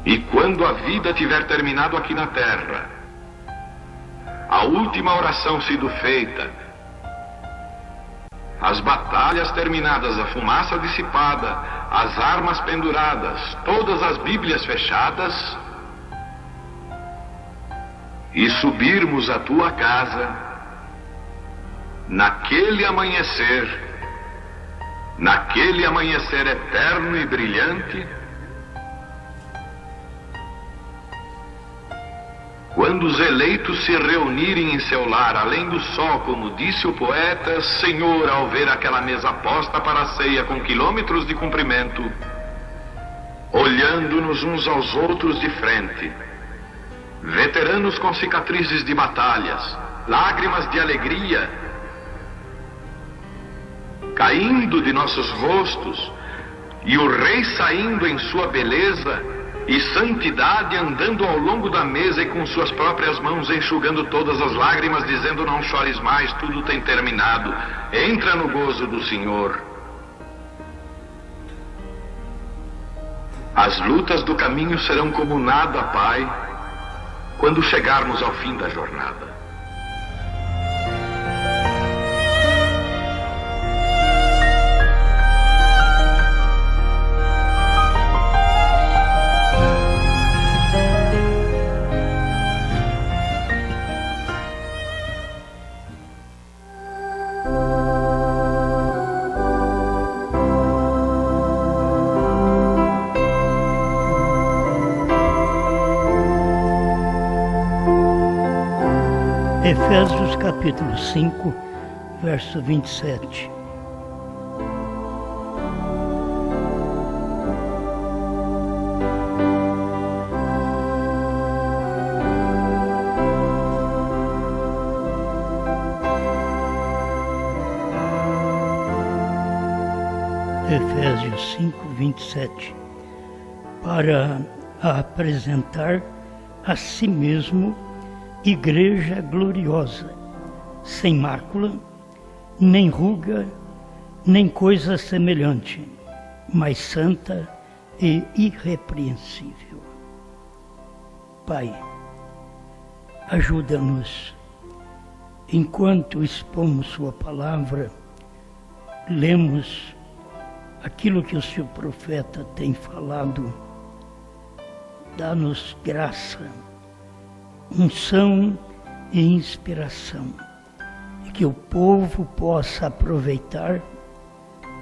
E quando a vida tiver terminado aqui na terra, a última oração sido feita, as batalhas terminadas, a fumaça dissipada, as armas penduradas, todas as Bíblias fechadas, e subirmos à tua casa, naquele amanhecer eterno e brilhante, quando os eleitos se reunirem em seu lar, além do sol, como disse o poeta, Senhor, ao ver aquela mesa posta para a ceia com quilômetros de comprimento, olhando-nos uns aos outros de frente, veteranos com cicatrizes de batalhas, lágrimas de alegria caindo de nossos rostos, e o Rei saindo em sua beleza e santidade, andando ao longo da mesa e com suas próprias mãos enxugando todas as lágrimas, dizendo: não chores mais, tudo tem terminado, entra no gozo do Senhor. As lutas do caminho serão como nada, Pai, quando chegarmos ao fim da jornada. Efésios capítulo 5, verso 27. Efésios 5, 27. Para apresentar a si mesmo igreja gloriosa, sem mácula, nem ruga, nem coisa semelhante, mas santa e irrepreensível. Pai, ajuda-nos, enquanto expomos sua palavra, lemos aquilo que o seu profeta tem falado, dá-nos graça, unção e inspiração, e que o povo possa aproveitar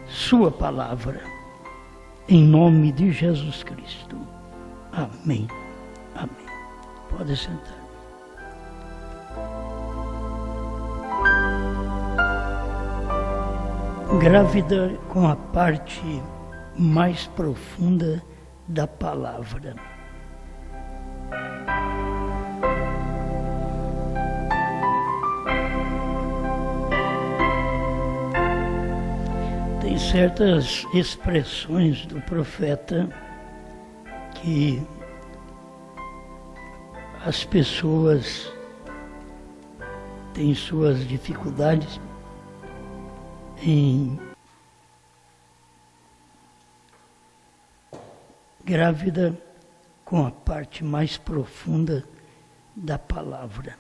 sua palavra, em nome de Jesus Cristo. Amém. Amém. Pode sentar. Grávida com a parte mais profunda da palavra. Tem certas expressões do profeta que as pessoas têm suas dificuldades em grávida com a parte mais profunda da palavra.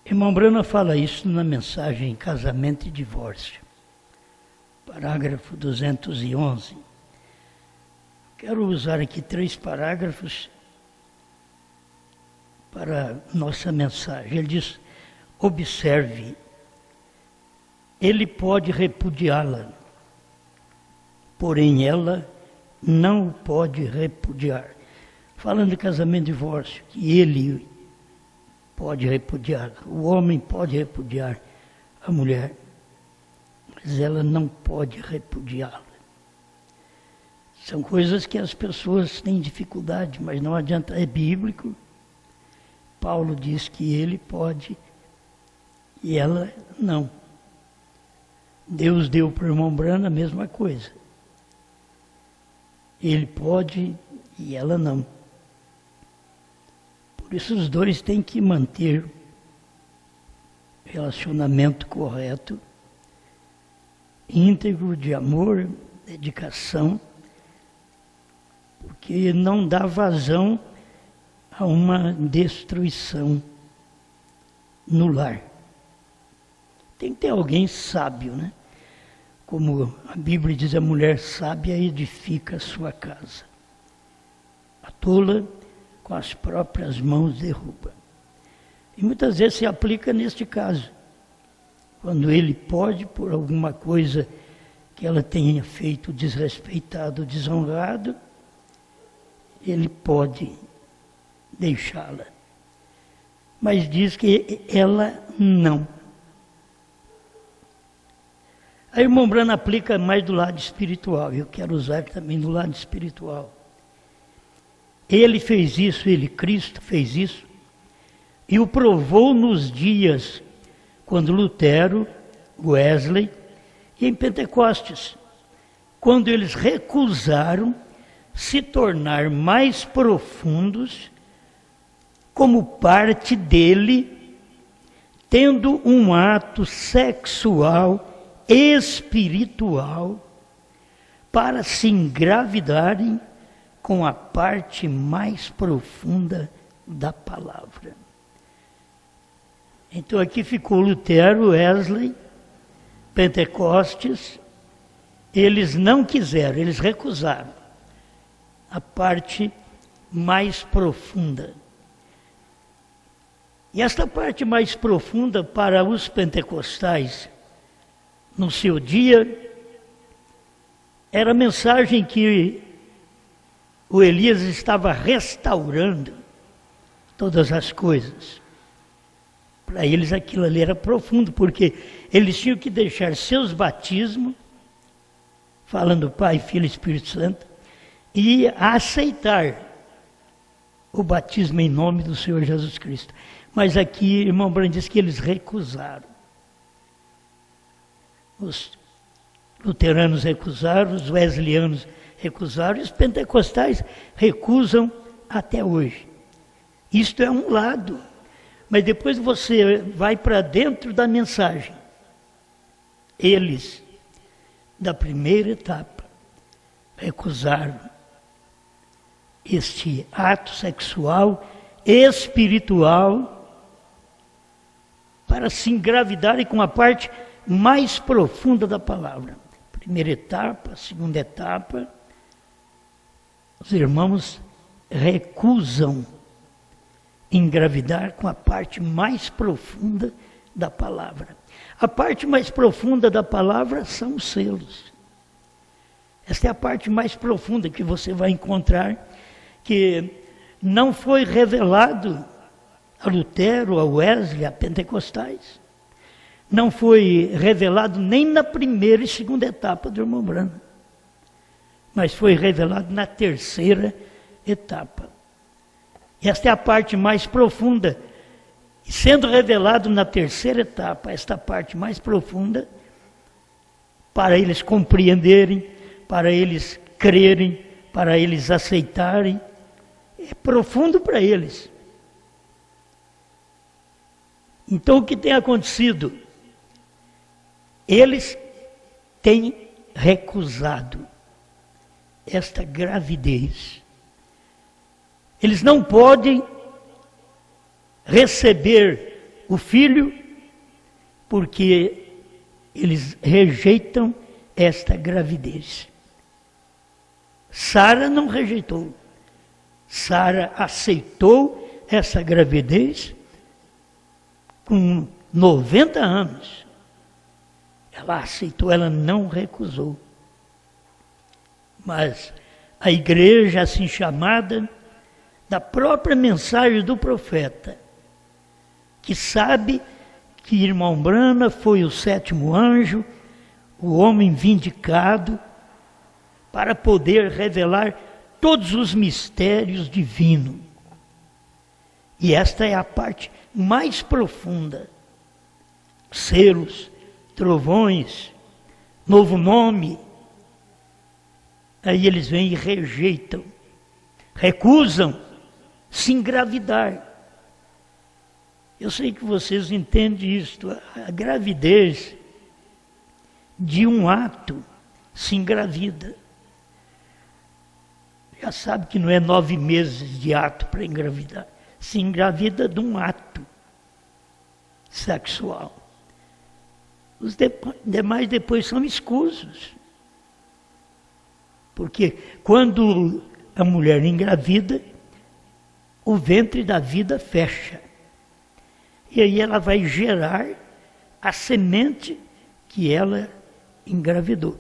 Irmão Brana fala isso na mensagem Casamento e Divórcio, parágrafo 211. Quero usar aqui 3 parágrafos para nossa mensagem. Ele diz: observe, ele pode repudiá-la, porém ela não o pode repudiar. Falando de casamento e divórcio, que ele pode repudiar, o homem pode repudiar a mulher, mas ela não pode repudiá-la. São coisas que as pessoas têm dificuldade, mas não adianta, é bíblico. Paulo diz que ele pode e ela não. Deus deu para o irmão Brana a mesma coisa. Ele pode e ela não. Por isso os dois têm que manter relacionamento correto, íntegro, de amor, dedicação, porque não dá vazão a uma destruição no lar. Tem que ter alguém sábio, né? Como a Bíblia diz, a mulher sábia edifica a sua casa. A tola, com as próprias mãos, derruba. E muitas vezes se aplica neste caso. Quando ele pode, por alguma coisa que ela tenha feito desrespeitado, desonrado, ele pode deixá-la. Mas diz que ela não. A irmã Brana aplica mais do lado espiritual, eu quero usar também do lado espiritual. Ele fez isso, Cristo fez isso, e o provou nos dias quando Lutero, Wesley e em Pentecostes, quando eles recusaram se tornar mais profundos como parte dele, tendo um ato sexual espiritual para se engravidarem com a parte mais profunda da palavra. Então aqui ficou Lutero, Wesley, Pentecostes, eles não quiseram, eles recusaram a parte mais profunda. E esta parte mais profunda para os pentecostais, no seu dia, era a mensagem que o Elias estava restaurando todas as coisas. Para eles aquilo ali era profundo, porque eles tinham que deixar seus batismos, falando Pai, Filho e Espírito Santo, e aceitar o batismo em nome do Senhor Jesus Cristo. Mas aqui, irmão Branco diz que eles recusaram. Os luteranos recusaram, os wesleyanos recusaram, e os pentecostais recusam até hoje. Isto é um lado, mas depois você vai para dentro da mensagem. Eles, da primeira etapa, recusaram este ato sexual espiritual para se engravidarem com a parte mais profunda da palavra. Primeira etapa, segunda etapa, os irmãos recusam engravidar com a parte mais profunda da palavra. A parte mais profunda da palavra são os selos. Esta é a parte mais profunda que você vai encontrar, que não foi revelado a Lutero, a Wesley, a Pentecostais. Não foi revelado nem na primeira e segunda etapa do irmão Branham, mas foi revelado na terceira etapa. Esta é a parte mais profunda. E sendo revelado na terceira etapa, esta parte mais profunda, para eles compreenderem, para eles crerem, para eles aceitarem, é profundo para eles. Então o que tem acontecido? Eles têm recusado esta gravidez. Eles não podem receber o filho porque eles rejeitam esta gravidez. Sara não rejeitou. Sara aceitou essa gravidez com 90 anos. Ela aceitou, ela não recusou. Mas a igreja, assim chamada, da própria mensagem do profeta, que sabe que irmão Branham foi o sétimo anjo, o homem vindicado, para poder revelar todos os mistérios divinos. E esta é a parte mais profunda. Selos, trovões, novo nome. Aí eles vêm e rejeitam, recusam se engravidar. Eu sei que vocês entendem isto. A gravidez de um ato se engravida. já sabe que não é 9 meses de ato para engravidar. Se engravida de um ato sexual. Os demais depois são escusos. Porque quando a mulher engravida, o ventre da vida fecha. E aí ela vai gerar a semente que ela engravidou.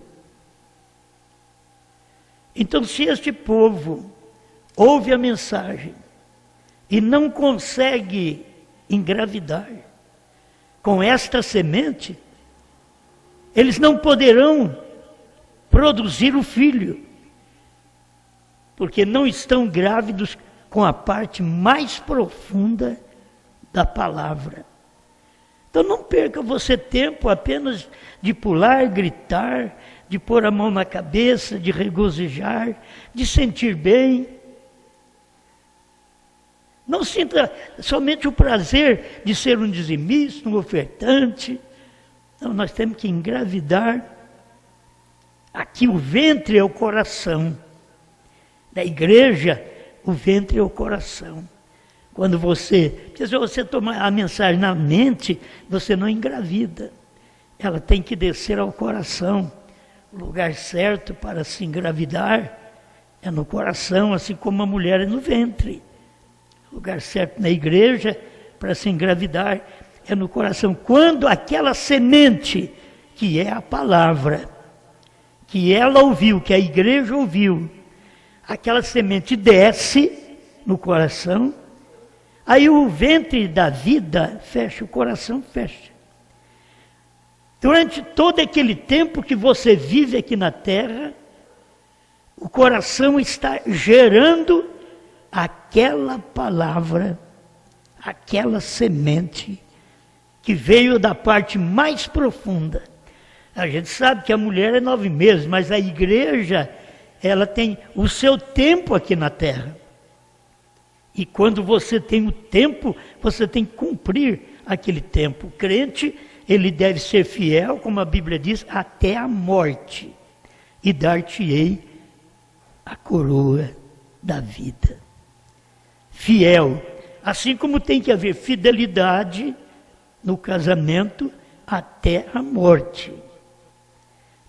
Então, se este povo ouve a mensagem e não consegue engravidar com esta semente, eles não poderão produzir o filho, porque não estão grávidos com a parte mais profunda da palavra. Então não perca você tempo apenas de pular, gritar, de pôr a mão na cabeça, de regozijar, de sentir bem. Não sinta somente o prazer de ser um dizimista, um ofertante. Não, nós temos que engravidar. Aqui o ventre é o coração. Da igreja, o ventre é o coração. Quando se você tomar a mensagem na mente, você não engravida. Ela tem que descer ao coração. O lugar certo para se engravidar é no coração, assim como a mulher é no ventre. O lugar certo na igreja para se engravidar é no coração. Quando aquela semente, que é a palavra, que ela ouviu, que a igreja ouviu, aquela semente desce no coração, aí o ventre da vida fecha, o coração fecha. Durante todo aquele tempo que você vive aqui na terra, o coração está gerando aquela palavra, aquela semente que veio da parte mais profunda. A gente sabe que a mulher é 9 meses, mas a igreja, ela tem o seu tempo aqui na terra. E quando você tem o tempo, você tem que cumprir aquele tempo. O crente, ele deve ser fiel, como a Bíblia diz, até a morte. E dar-te-ei a coroa da vida. Fiel. Assim como tem que haver fidelidade no casamento até a morte.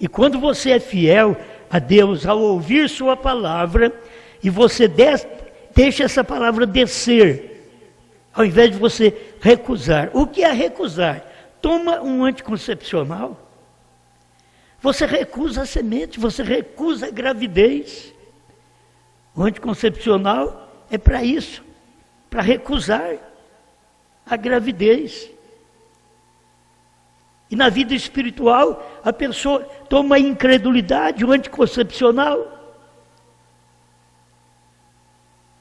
E quando você é fiel a Deus ao ouvir sua palavra, e você deixa essa palavra descer, ao invés de você recusar. O que é recusar? Toma um anticoncepcional. Você recusa a semente, você recusa a gravidez. O anticoncepcional é para isso, para recusar a gravidez. E na vida espiritual, a pessoa toma a incredulidade, o anticoncepcional,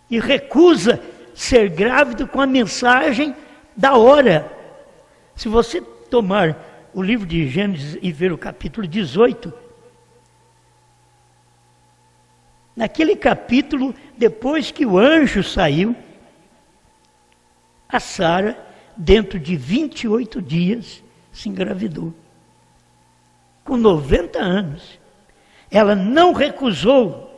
e recusa ser grávido com a mensagem da hora. Se você tomar o livro de Gênesis e ver o capítulo 18, naquele capítulo, depois que o anjo saiu, a Sara, dentro de 28 dias, se engravidou. Com 90 anos. Ela não recusou,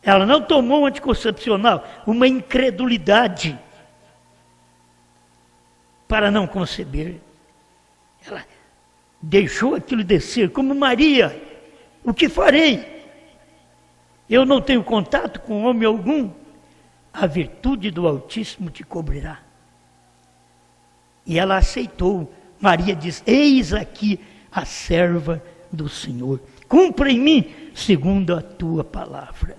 ela não tomou um anticoncepcional, uma incredulidade para não conceber. Ela deixou aquilo descer, como Maria. O que farei? Eu não tenho contato com homem algum. A virtude do Altíssimo te cobrirá. E ela aceitou. Maria diz: eis aqui a serva do Senhor. Cumpra em mim segundo a tua palavra.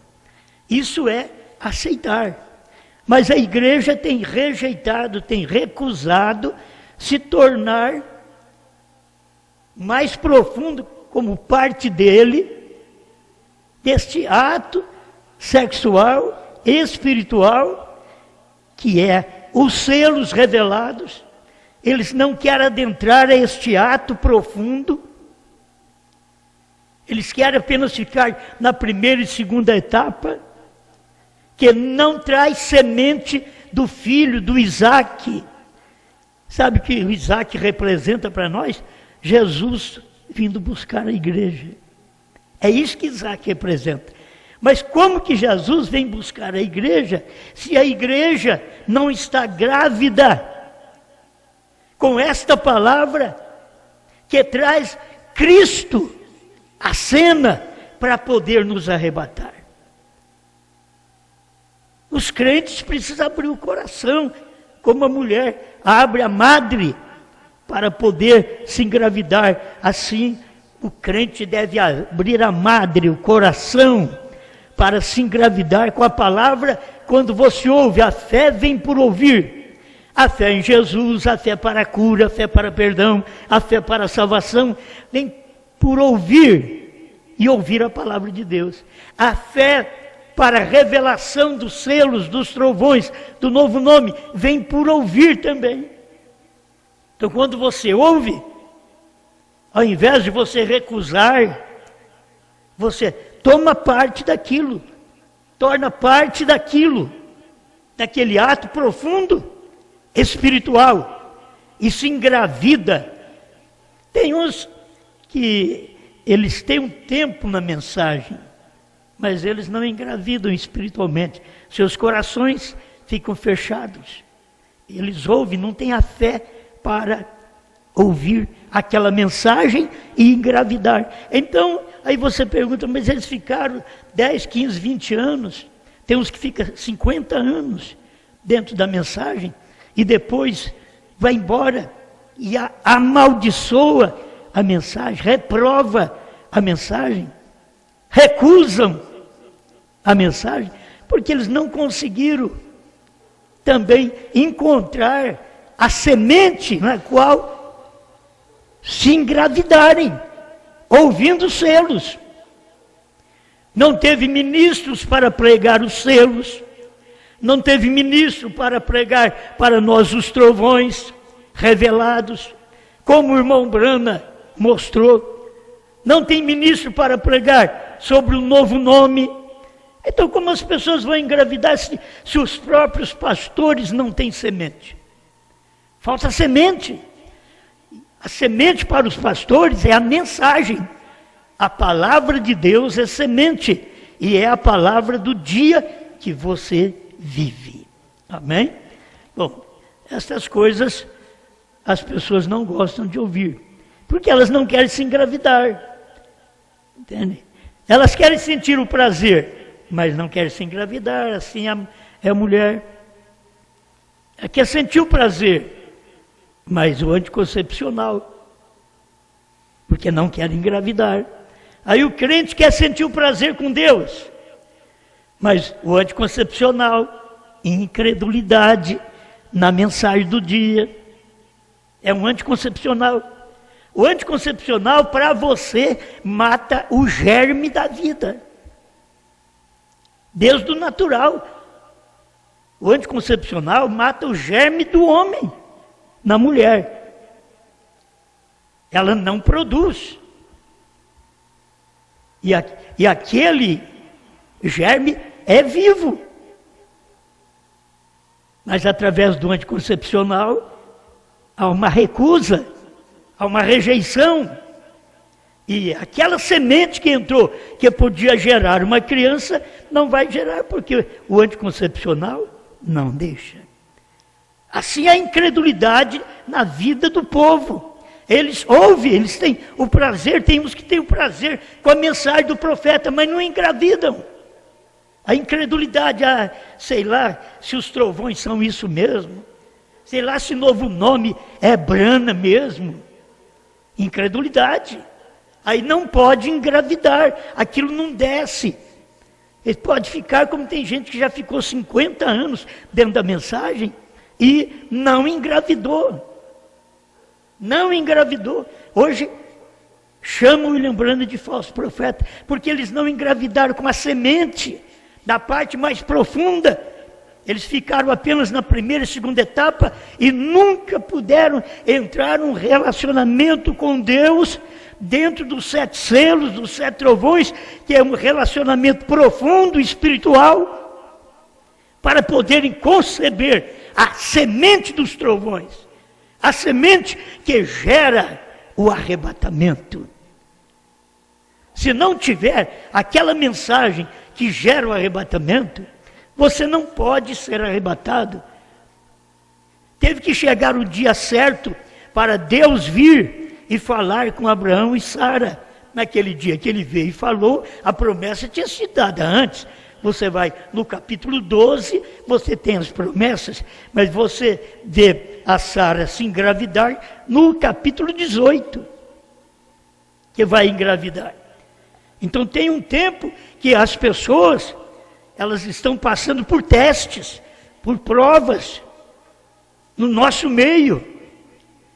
Isso é aceitar. Mas a igreja tem rejeitado, tem recusado se tornar mais profundo como parte dele, deste ato sexual, espiritual, que é os selos revelados. Eles não querem adentrar a este ato profundo. Eles querem apenas ficar na primeira e segunda etapa, que não traz semente do filho, do Isaac. Sabe o que o Isaac representa para nós? Jesus vindo buscar a igreja. É isso que Isaac representa. Mas como que Jesus vem buscar a igreja, se a igreja não está grávida com esta palavra que traz Cristo à cena para poder nos arrebatar? Os crentes precisam abrir o coração, como a mulher abre a madre para poder se engravidar. Assim, o crente deve abrir a madre, o coração, para se engravidar com a palavra. Quando você ouve, a fé vem por ouvir. A fé em Jesus, a fé para a cura, a fé para perdão, a fé para a salvação, vem por ouvir e ouvir a palavra de Deus. A fé para a revelação dos selos, dos trovões, do novo nome, vem por ouvir também. Então, quando você ouve, ao invés de você recusar, você toma parte daquilo, torna parte daquilo, daquele ato profundo, espiritual, e se engravida. Tem uns que eles têm um tempo na mensagem, mas eles não engravidam espiritualmente. Seus corações ficam fechados. Eles ouvem, não têm a fé para ouvir aquela mensagem e engravidar. Então, aí você pergunta, mas eles ficaram 10, 15, 20 anos. Tem uns que ficam 50 anos dentro da mensagem e depois vai embora e amaldiçoa a mensagem, reprova a mensagem, recusam a mensagem, porque eles não conseguiram também encontrar a semente na qual se engravidarem, ouvindo os selos. Não teve ministros para pregar os selos, não teve ministro para pregar para nós os trovões revelados, como o irmão Brana mostrou. Não tem ministro para pregar sobre o novo nome. Então, como as pessoas vão engravidar se os próprios pastores não têm semente? Falta semente. A semente para os pastores é a mensagem. A palavra de Deus é semente. E é a palavra do dia que você vive. Amém? Bom, essas coisas as pessoas não gostam de ouvir, porque elas não querem se engravidar. Entende? Elas querem sentir o prazer, mas não querem se engravidar. Assim é a mulher. Ela quer sentir o prazer, mas o anticoncepcional, porque não quer engravidar. Aí o crente quer sentir o prazer com Deus, mas o anticoncepcional, incredulidade na mensagem do dia, é um anticoncepcional. O anticoncepcional, para você, mata o germe da vida, desde o natural. O anticoncepcional mata o germe do homem na mulher. Ela não produz. E aquele germe é vivo. Mas através do anticoncepcional, há uma recusa, há uma rejeição. E aquela semente que entrou, que podia gerar uma criança, não vai gerar, porque o anticoncepcional não deixa. Assim a incredulidade na vida do povo. Eles ouvem, eles têm o prazer, tem uns que têm o prazer com a mensagem do profeta, mas não engravidam. A incredulidade, sei lá se os trovões são isso mesmo, sei lá se o novo nome é Brana mesmo. Incredulidade. Aí não pode engravidar, aquilo não desce. Ele pode ficar como tem gente que já ficou 50 anos dentro da mensagem e não engravidou. Não engravidou. Hoje chamam o William Branham de falso profeta, porque eles não engravidaram com a semente da parte mais profunda. Eles ficaram apenas na primeira e segunda etapa e nunca puderam entrar num relacionamento com Deus dentro dos 7 selos, dos 7 trovões, que é um relacionamento profundo, espiritual, para poderem conceber a semente dos trovões, a semente que gera o arrebatamento. Se não tiver aquela mensagem que gera o arrebatamento, você não pode ser arrebatado. Teve que chegar o dia certo para Deus vir e falar com Abraão e Sara. Naquele dia que ele veio e falou, a promessa tinha sido dada antes. Você vai no capítulo 12, você tem as promessas, mas você vê a Sara se engravidar no capítulo 18, que vai engravidar. Então tem um tempo que as pessoas, elas estão passando por testes, por provas, no nosso meio,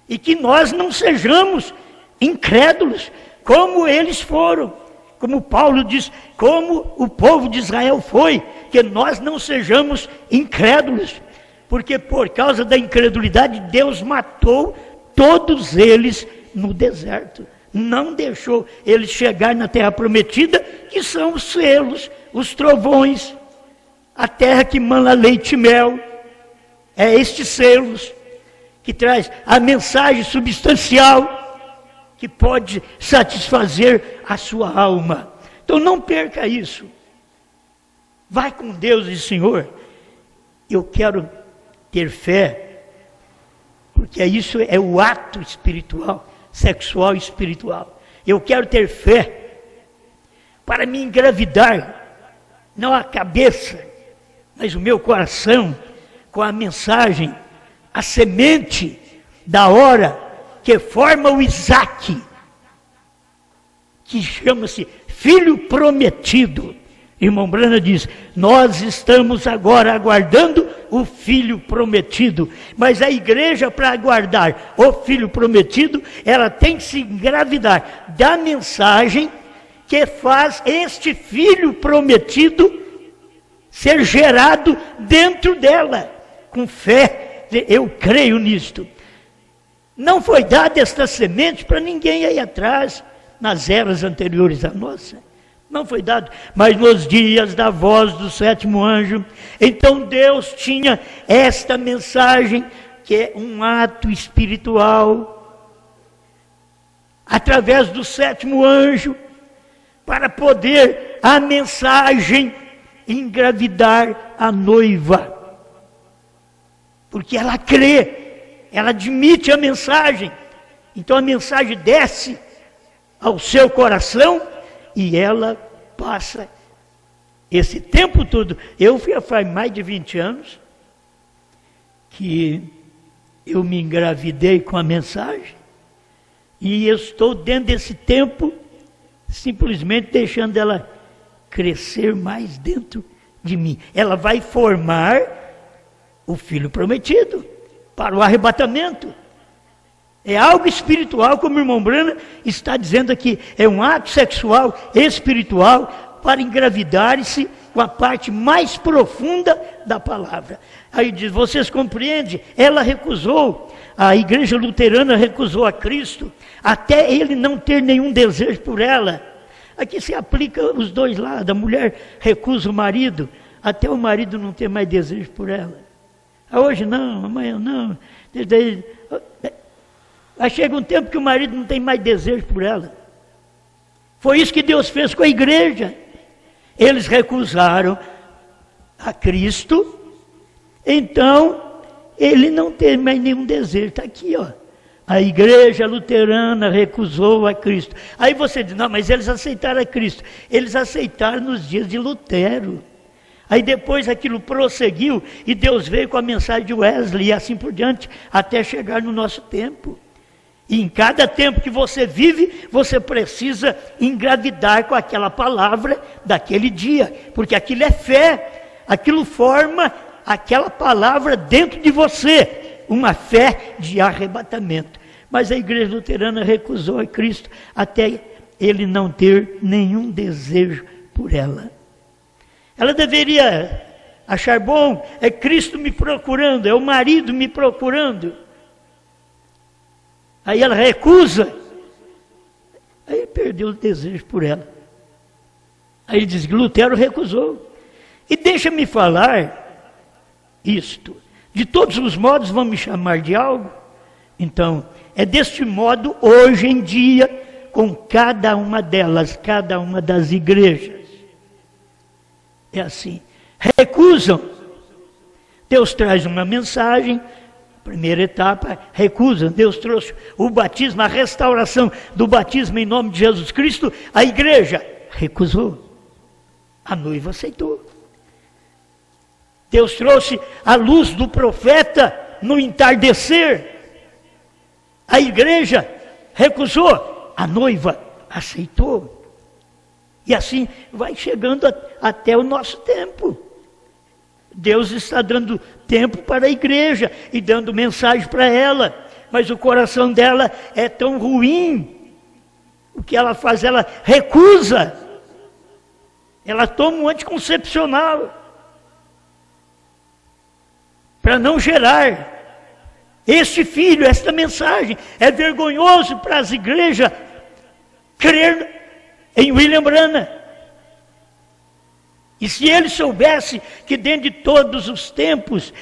e que nós não sejamos incrédulos, como eles foram, como Paulo diz, como o povo de Israel foi, que nós não sejamos incrédulos, porque por causa da incredulidade, Deus matou todos eles no deserto, não deixou eles chegar na terra prometida, que são os selos, os trovões, a terra que mana leite e mel. É estes selos que traz a mensagem substancial que pode satisfazer a sua alma. Então não perca isso. Vai com Deus e Senhor, eu quero ter fé, porque isso é o ato espiritual, sexual e espiritual. Eu quero ter fé para me engravidar, não a cabeça, mas o meu coração, com a mensagem, a semente da hora que forma o Isaac, que chama-se Filho Prometido. Irmão Brana diz, nós estamos agora aguardando o Filho Prometido, mas a igreja, para aguardar o Filho Prometido, ela tem que se engravidar da mensagem que faz este Filho Prometido ser gerado dentro dela, com fé. Eu creio nisto. Não foi dada esta semente para ninguém aí atrás, nas eras anteriores à nossa. Não foi dado. Mas nos dias da voz do sétimo anjo, então Deus tinha esta mensagem, que é um ato espiritual, através do sétimo anjo, para poder a mensagem engravidar a noiva. Porque ela crê, ela admite a mensagem, então a mensagem desce ao seu coração e ela passa esse tempo todo. Eu faz mais de 20 anos que eu me engravidei com a mensagem e eu estou dentro desse tempo simplesmente deixando ela crescer mais dentro de mim. Ela vai formar o Filho Prometido para o arrebatamento. É algo espiritual, como o irmão Brana está dizendo aqui. É um ato sexual espiritual para engravidar-se com a parte mais profunda da palavra. Aí diz, vocês compreendem? Ela recusou, a igreja luterana recusou a Cristo, até ele não ter nenhum desejo por ela. Aqui se aplica os dois lados. A mulher recusa o marido, até o marido não ter mais desejo por ela. Hoje não, amanhã não. Aí chega um tempo que o marido não tem mais desejo por ela. Foi isso que Deus fez com a igreja. Eles recusaram a Cristo, então ele não tem mais nenhum desejo. Está aqui, ó. A igreja luterana recusou a Cristo. Aí você diz, não, mas eles aceitaram a Cristo. Eles aceitaram nos dias de Lutero. Aí depois aquilo prosseguiu e Deus veio com a mensagem de Wesley e assim por diante, até chegar no nosso tempo. E em cada tempo que você vive, você precisa engravidar com aquela palavra daquele dia, porque aquilo é fé, aquilo forma aquela palavra dentro de você, uma fé de arrebatamento. Mas a igreja luterana recusou a Cristo até ele não ter nenhum desejo por ela. Ela deveria achar bom, é Cristo me procurando, é o marido me procurando. Aí ela recusa, aí perdeu o desejo por ela. Aí diz que Lutero recusou. E deixa-me falar isto. De todos os modos vão me chamar de algo. Então, é deste modo hoje em dia, com cada uma delas, cada uma das igrejas. é assim. Recusam. Deus traz uma mensagem, primeira etapa, recusam. Deus trouxe o batismo, a restauração do batismo em nome de Jesus Cristo. A igreja recusou. A noiva aceitou. Deus trouxe a luz do profeta no entardecer. A igreja recusou. A noiva aceitou. E assim vai chegando até o nosso tempo. Deus está dando tempo para a igreja e dando mensagem para ela. Mas o coração dela é tão ruim. O que ela faz? Ela recusa. Ela toma um anticoncepcional para não gerar. Este filho, esta mensagem, é vergonhoso para as igrejas crer em William Branham. E se ele soubesse que dentro de todos os tempos,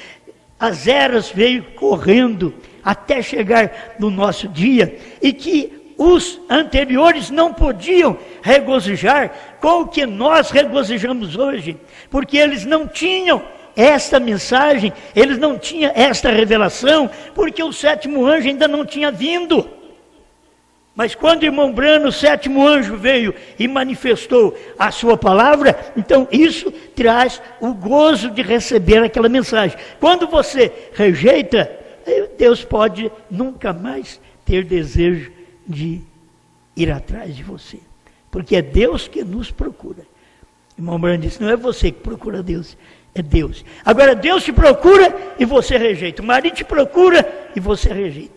as eras veio correndo até chegar no nosso dia, e que os anteriores não podiam regozijar com o que nós regozijamos hoje, porque eles não tinham esta mensagem, eles não tinham esta revelação, porque o sétimo anjo ainda não tinha vindo. Mas quando o irmão Branham, o sétimo anjo, veio e manifestou a sua palavra, então isso traz o gozo de receber aquela mensagem. Quando você rejeita, Deus pode nunca mais ter desejo de ir atrás de você, porque é Deus que nos procura. O irmão Branham disse, não é você que procura Deus, é Deus. Agora Deus te procura e você rejeita. O marido te procura e você rejeita.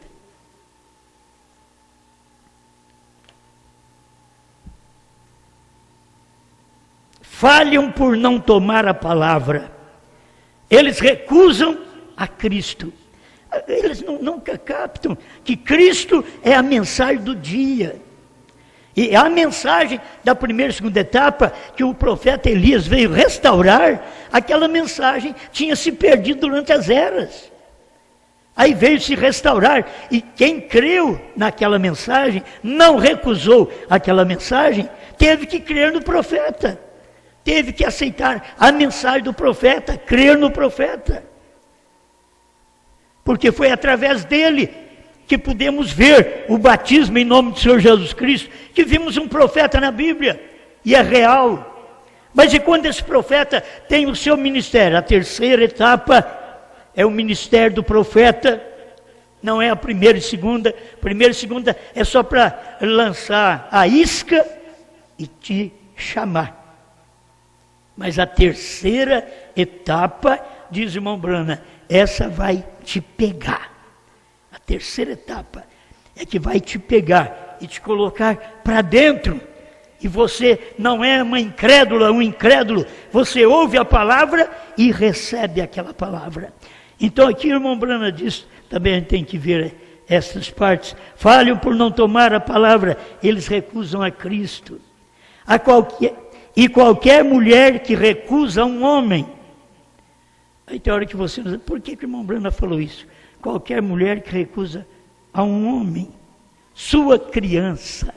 Falham por não tomar a palavra. Eles recusam a Cristo. Eles nunca captam que Cristo é a mensagem do dia. E a mensagem da primeira e segunda etapa, que o profeta Elias veio restaurar, aquela mensagem tinha se perdido durante as eras. Aí veio se restaurar, e quem creu naquela mensagem, não recusou aquela mensagem, teve que crer no profeta. Teve que aceitar a mensagem do profeta, crer no profeta. Porque foi através dele que pudemos ver o batismo em nome do Senhor Jesus Cristo, que vimos um profeta na Bíblia, e é real. Mas e quando esse profeta tem o seu ministério? A terceira etapa é o ministério do profeta, não é a primeira e segunda. Primeira e segunda é só para lançar a isca e te chamar. Mas a terceira etapa, diz o irmão Branham, essa vai te pegar. A terceira etapa é que vai te pegar e te colocar para dentro. E você não é uma incrédula, um incrédulo. Você ouve a palavra e recebe aquela palavra. Então aqui o irmão Branham diz, também a gente tem que ver essas partes. Falham por não tomar a palavra, eles recusam a Cristo. E qualquer mulher que recusa um homem. Aí tem hora que você diz, por que o irmão Branham falou isso? Qualquer mulher que recusa a um homem, sua criança.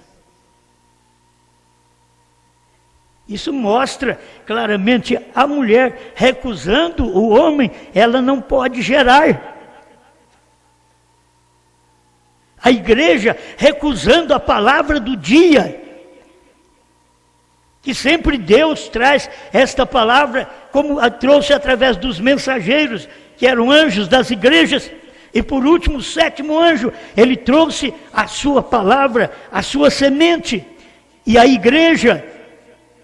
Isso mostra claramente a mulher recusando o homem, ela não pode gerar. A igreja recusando a palavra do dia, que sempre Deus traz esta palavra, como a trouxe através dos mensageiros, que eram anjos das igrejas. E por último, o sétimo anjo, ele trouxe a sua palavra, a sua semente. E a igreja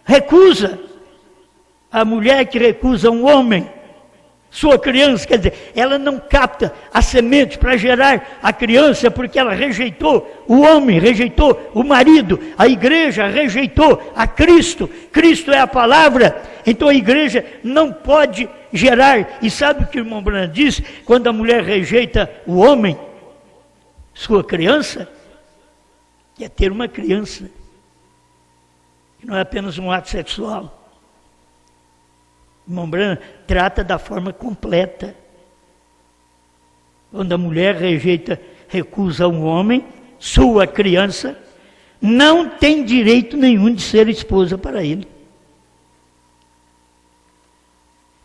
recusa. A mulher que recusa um homem, sua criança, quer dizer, ela não capta a semente para gerar a criança, porque ela rejeitou o homem, rejeitou o marido. A igreja rejeitou a Cristo. Cristo é a palavra. Então a igreja não pode gerar. E sabe o que o irmão Branham diz? Quando a mulher rejeita o homem, sua criança, é ter uma criança, que não é apenas um ato sexual. O irmão Branham trata da forma completa. Quando a mulher recusa um homem, sua criança, não tem direito nenhum de ser esposa para ele.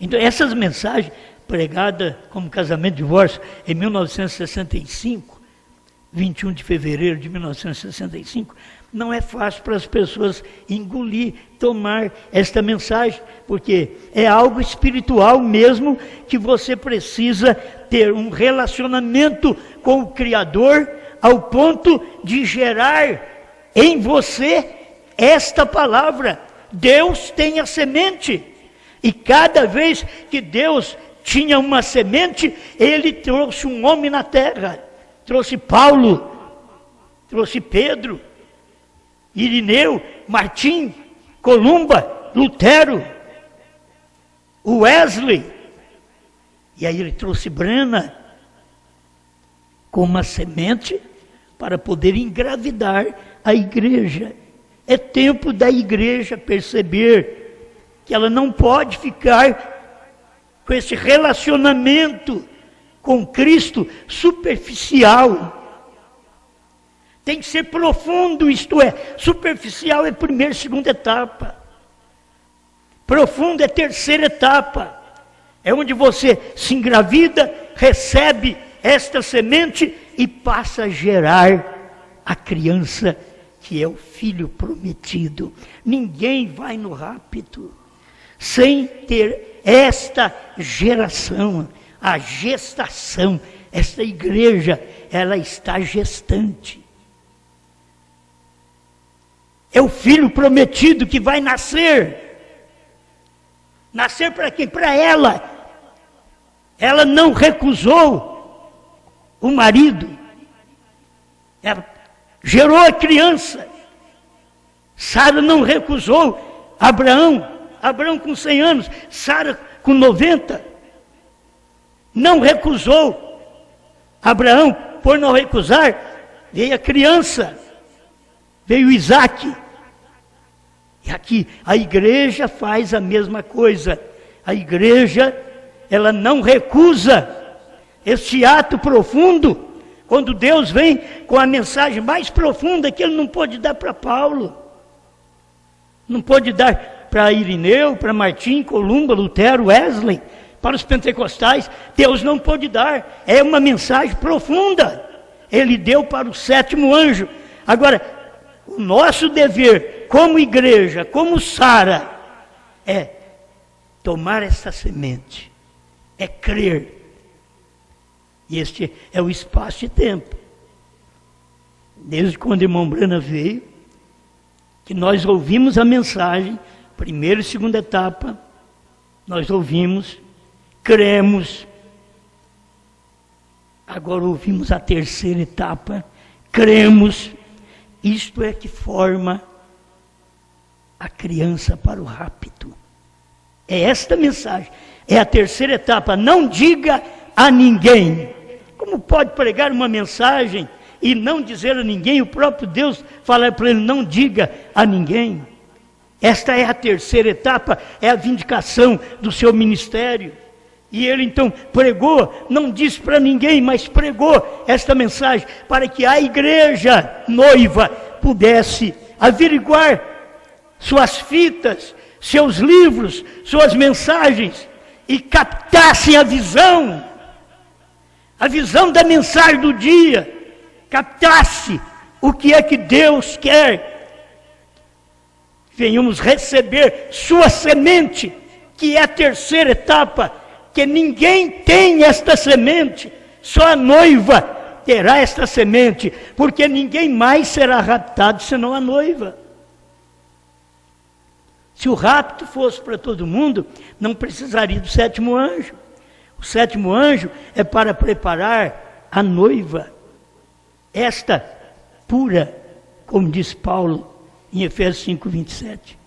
Então, essas mensagens pregadas como casamento e divórcio em 1965, 21 de fevereiro de 1965, não é fácil para as pessoas engolir, tomar esta mensagem, porque é algo espiritual mesmo, que você precisa ter um relacionamento com o Criador, ao ponto de gerar em você esta palavra. Deus tem a semente, e cada vez que Deus tinha uma semente, Ele trouxe um homem na terra, trouxe Paulo, trouxe Pedro, Irineu, Martim, Columba, Lutero, Wesley, e aí ele trouxe Brana com uma semente para poder engravidar a igreja. É tempo da igreja perceber que ela não pode ficar com esse relacionamento com Cristo superficial. Tem que ser profundo, isto é, superficial é primeira e segunda etapa. Profundo é terceira etapa. É onde você se engravida, recebe esta semente e passa a gerar a criança que é o filho prometido. Ninguém vai no rapto sem ter esta geração, a gestação. Esta igreja, ela está gestante. É o filho prometido que vai nascer. Nascer para quem? Para ela. Ela não recusou o marido. Ela gerou a criança. Sara não recusou Abraão. Abraão com 100 anos, Sara com 90. Não recusou Abraão. Por não recusar, veio a criança. Veio Isaac. E aqui a igreja faz a mesma coisa. A igreja, ela não recusa este ato profundo. Quando Deus vem com a mensagem mais profunda que Ele não pôde dar para Paulo. Não pôde dar para Irineu, para Martim, Columba, Lutero, Wesley, para os pentecostais. Deus não pôde dar. É uma mensagem profunda. Ele deu para o 7º anjo. Agora, o nosso dever como igreja, como Sara, é tomar essa semente, é crer. E este é o espaço e tempo. Desde quando o irmão Brana veio, que nós ouvimos a mensagem, primeira e segunda etapa, nós ouvimos, cremos. Agora ouvimos a terceira etapa, cremos. Isto é que forma a criança para o rapto. É esta mensagem. É a terceira etapa. Não diga a ninguém. Como pode pregar uma mensagem e não dizer a ninguém? O próprio Deus fala para ele, não diga a ninguém. Esta é a terceira etapa, é a vindicação do seu ministério. E ele então pregou, não disse para ninguém, mas pregou esta mensagem para que a igreja noiva pudesse averiguar suas fitas, seus livros, suas mensagens e captassem a visão da mensagem do dia, captasse o que é que Deus quer. Venhamos receber sua semente, que é a terceira etapa, que ninguém tem esta semente, só a noiva terá esta semente, porque ninguém mais será raptado senão a noiva. Se o rapto fosse para todo mundo, não precisaria do 7º anjo. O 7º anjo é para preparar a noiva, esta pura, como diz Paulo em Efésios 5:27,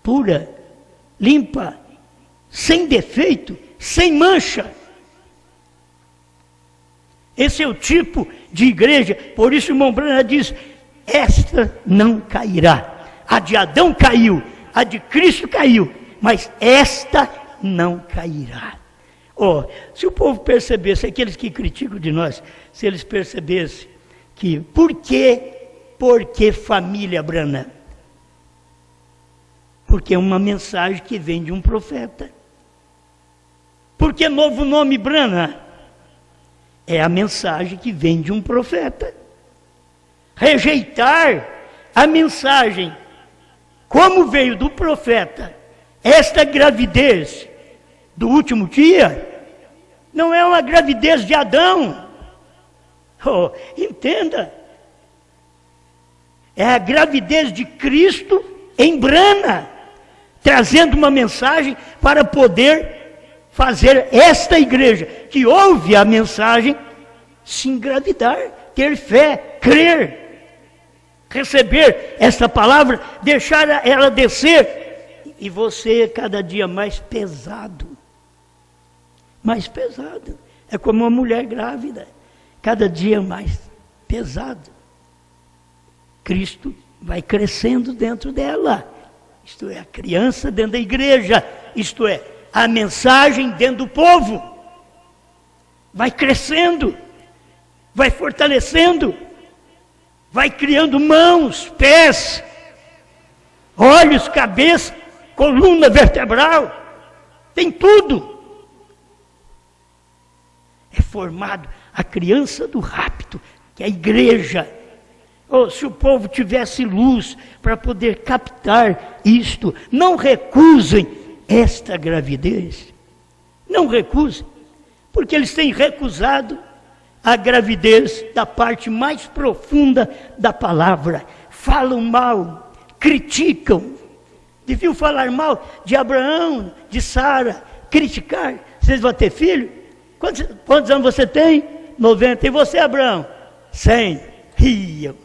pura, limpa, sem defeito, sem mancha. Esse é o tipo de igreja. Por isso o irmão Brana diz, esta não cairá. A de Adão caiu, a de Cristo caiu, mas esta não cairá. Oh, se o povo percebesse, aqueles que criticam de nós, se eles percebessem que, por que família, Brana? Porque é uma mensagem que vem de um profeta. Por que novo nome, Brana? É a mensagem que vem de um profeta. Rejeitar a mensagem, como veio do profeta, esta gravidez do último dia, não é uma gravidez de Adão. Oh, entenda. É a gravidez de Cristo em Brana, trazendo uma mensagem para poder fazer esta igreja, que ouve a mensagem, se engravidar, ter fé, crer, receber esta palavra, deixar ela descer, e você cada dia mais pesado. Mais pesado. É como uma mulher grávida, cada dia mais pesado. Cristo vai crescendo dentro dela, isto é, a criança dentro da igreja, isto é, a mensagem dentro do povo, vai crescendo, vai fortalecendo, vai criando mãos, pés, olhos, cabeça, coluna vertebral, tem tudo. É formado a criança do rapto, que é a igreja. Oh, se o povo tivesse luz para poder captar isto, não recusem esta gravidez. Não recusem, porque eles têm recusado a gravidez da parte mais profunda da palavra. Falam mal, criticam. Deviam falar mal de Abraão, de Sara, criticar. Vocês vão ter filho? Quantos anos você tem? 90. E você, Abraão? 100. Riam.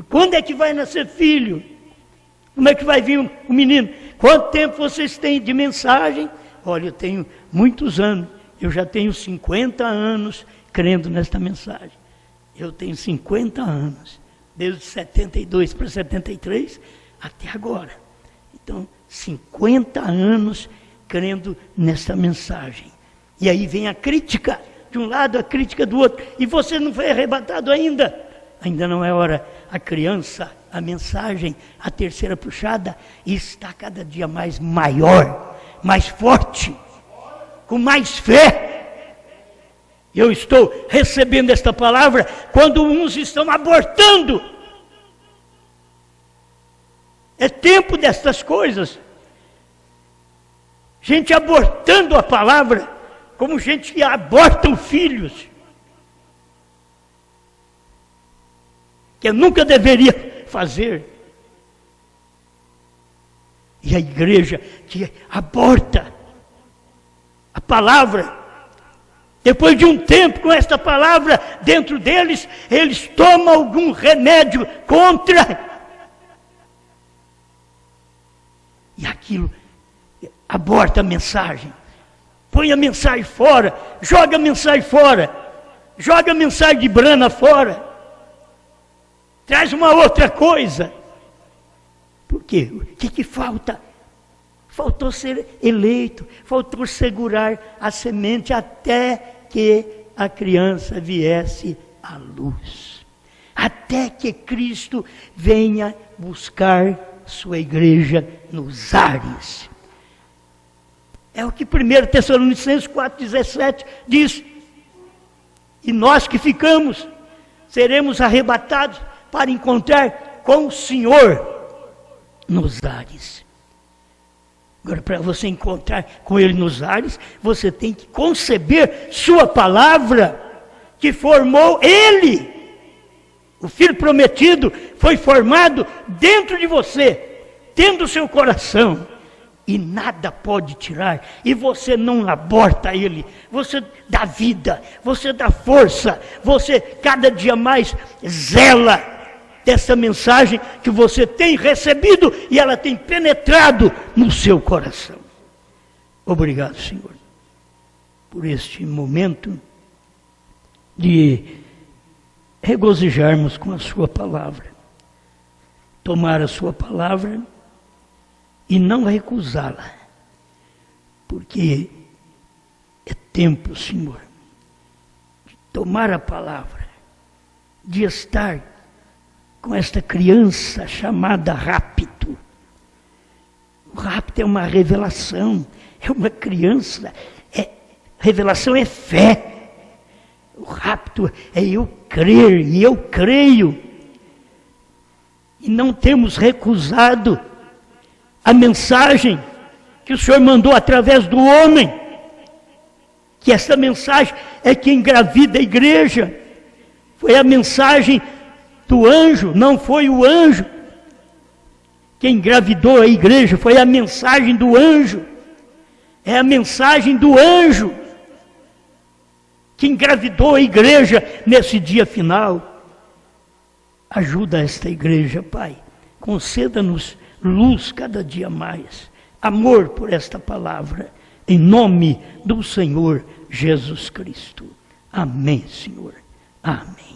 Quando é que vai nascer filho? Como é que vai vir o menino? Quanto tempo vocês têm de mensagem? Olha, eu tenho muitos anos. Eu já tenho 50 anos crendo nesta mensagem. Eu tenho 50 anos. Desde 72 para 73 até agora. Então, 50 anos crendo nesta mensagem. E aí vem a crítica. De um lado, a crítica do outro. E você não foi arrebatado ainda. Ainda não é hora. A criança, a mensagem, a terceira puxada, está cada dia mais maior, mais forte, com mais fé. Eu estou recebendo esta palavra quando uns estão abortando. É tempo destas coisas. Gente abortando a palavra, como gente que aborta filhos. Que eu nunca deveria fazer. E a igreja que aborta a palavra, depois de um tempo com esta palavra dentro deles, eles tomam algum remédio contra. E aquilo aborta a mensagem. Põe a mensagem fora, joga a mensagem fora, joga a mensagem de Brana fora. Traz uma outra coisa. Por quê? O que falta? Faltou ser eleito, faltou segurar a semente até que a criança viesse à luz. Até que Cristo venha buscar sua igreja nos ares. É o que 1 Tessalonicenses 4,17 diz. E nós que ficamos, seremos arrebatados para encontrar com o Senhor nos ares. Agora, para você encontrar com Ele nos ares, você tem que conceber sua palavra, que formou Ele. O Filho prometido foi formado dentro de você, dentro do seu coração. E nada pode tirar, e você não aborta Ele, você dá vida, você dá força, você cada dia mais zela dessa mensagem que você tem recebido e ela tem penetrado no seu coração. Obrigado, Senhor, por este momento de regozijarmos com a sua palavra, tomar a sua palavra e não recusá-la, porque é tempo, Senhor, de tomar a palavra, de estar com esta criança chamada rapto. O rapto é uma revelação, é uma criança. Revelação é fé. O rapto é eu crer, e eu creio. E não temos recusado a mensagem que o Senhor mandou através do homem, que essa mensagem é que engravida a igreja. Foi a mensagem do anjo, não foi o anjo que engravidou a igreja, foi a mensagem do anjo. É a mensagem do anjo que engravidou a igreja nesse dia final. Ajuda esta igreja, Pai. Conceda-nos luz cada dia mais. Amor por esta palavra. Em nome do Senhor Jesus Cristo. Amém, Senhor. Amém.